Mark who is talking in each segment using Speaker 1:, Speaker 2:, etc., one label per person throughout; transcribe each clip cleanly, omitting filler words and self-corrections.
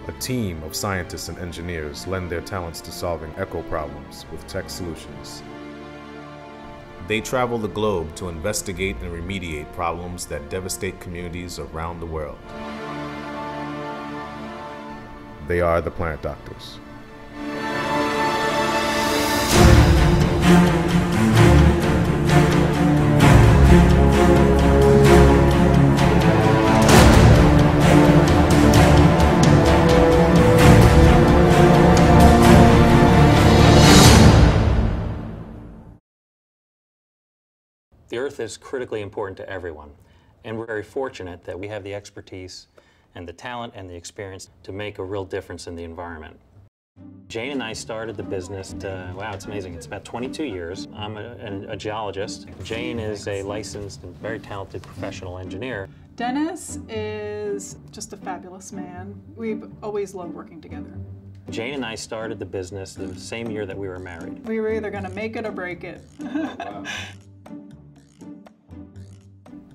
Speaker 1: A team of scientists and engineers lend their talents to solving eco problems with tech solutions. They travel the globe to investigate and remediate problems that devastate communities around the world. They are the Planet Doctors.
Speaker 2: The Earth is critically important to everyone, and we're very fortunate that we have the expertise and the talent and the experience to make a real difference in the environment. Jane and I started the business, wow, it's amazing, it's about 22 years. I'm a geologist. Jane is a licensed and very talented professional engineer.
Speaker 3: Dennis is just a fabulous man. We've always loved working together.
Speaker 2: Jane and I started the business the same year that we were married.
Speaker 3: We were either going to make it or break it.
Speaker 2: Wow.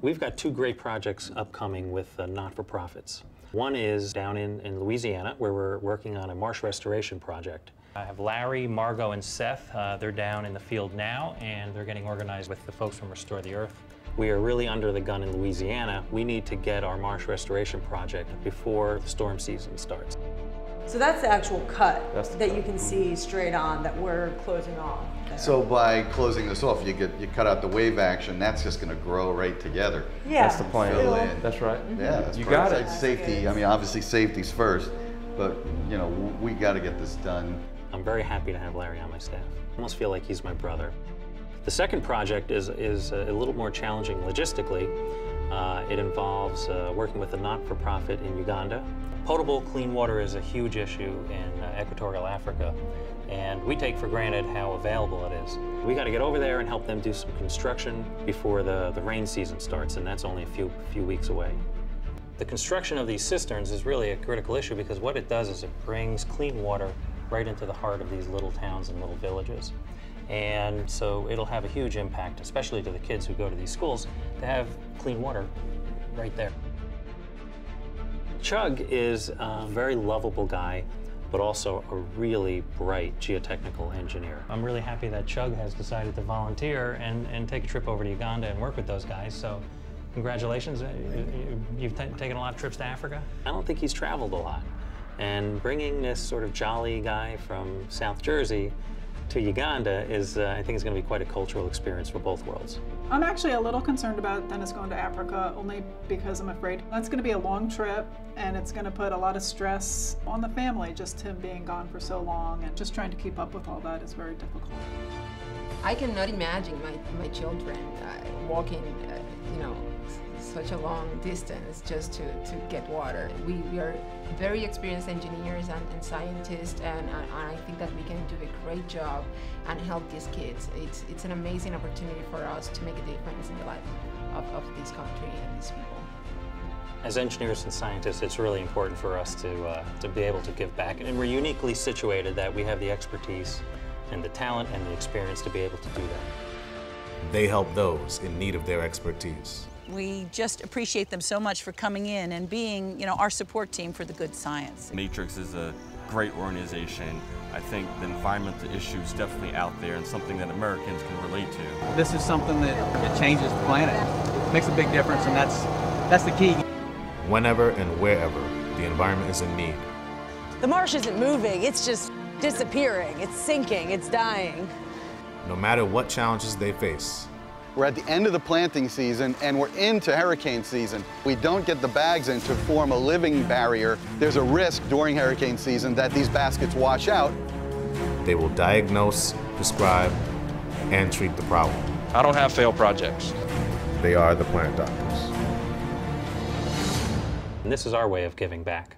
Speaker 2: We've got two great projects upcoming with not-for-profits. One is down in Louisiana, where we're working on a marsh restoration project. I have Larry, Margot, and Seth. They're down in the field now, and they're getting organized with the folks from Restore the Earth. We are really under the gun in Louisiana. We need to get our marsh restoration project before the storm season starts.
Speaker 4: So that's the actual cut that you can see straight on that we're closing off.
Speaker 5: So by closing this off, you cut out the wave action. That's just going to grow right together.
Speaker 4: Yeah,
Speaker 6: that's the plan.
Speaker 5: Fill in.
Speaker 6: That's right.
Speaker 5: Yeah, that's
Speaker 6: you got it.
Speaker 5: Safety. I mean, obviously safety's first, but you know we got to get this done.
Speaker 2: I'm very happy to have Larry on my staff. I almost feel like he's my brother. The second project is a little more challenging logistically. It involves working with a not-for-profit in Uganda. Potable clean water is a huge issue in equatorial Africa, and we take for granted how available it is. We got to get over there and help them do some construction before the rain season starts, and that's only a few weeks away. The construction of these cisterns is really a critical issue because what it does is it brings clean water right into the heart of these little towns and little villages. And so it'll have a huge impact, especially to the kids who go to these schools, to have clean water right there. Chug is a very lovable guy, but also a really bright geotechnical engineer. I'm really happy that Chug has decided to volunteer and take a trip over to Uganda and work with those guys, so congratulations. You've taken a lot of trips to Africa? I don't think he's traveled a lot, and bringing this sort of jolly guy from South Jersey to Uganda is, I think, is going to be quite a cultural experience for both worlds.
Speaker 3: I'm actually a little concerned about Dennis going to Africa, only because I'm afraid that's going to be a long trip, and it's going to put a lot of stress on the family, just him being gone for so long, and just trying to keep up with all that is very difficult.
Speaker 7: I cannot imagine my children walking, such a long distance just to get water. We are very experienced engineers and scientists, and I think that we can do a great job and help these kids. It's an amazing opportunity for us to make a difference in the life of this country and these people.
Speaker 2: As engineers and scientists, it's really important for us to be able to give back, and we're uniquely situated that we have the expertise and the talent and the experience to be able to do that.
Speaker 1: They help those in need of their expertise.
Speaker 8: We just appreciate them so much for coming in and being, our support team for the good science.
Speaker 6: Matrix is a great organization. I think the environmental issue is definitely out there and something that Americans can relate to.
Speaker 9: This is something that changes the planet. It makes a big difference, and that's the key.
Speaker 1: Whenever and wherever the environment is in need.
Speaker 4: The marsh isn't moving, it's just disappearing, it's sinking, it's dying.
Speaker 1: No matter what challenges they face.
Speaker 5: We're at the end of the planting season and we're into hurricane season. We don't get the bags in to form a living barrier. There's a risk during hurricane season that these baskets wash out.
Speaker 1: They will diagnose, prescribe, and treat the problem.
Speaker 6: I don't have failed projects.
Speaker 1: They are the Planet Doctors.
Speaker 2: And this is our way of giving back.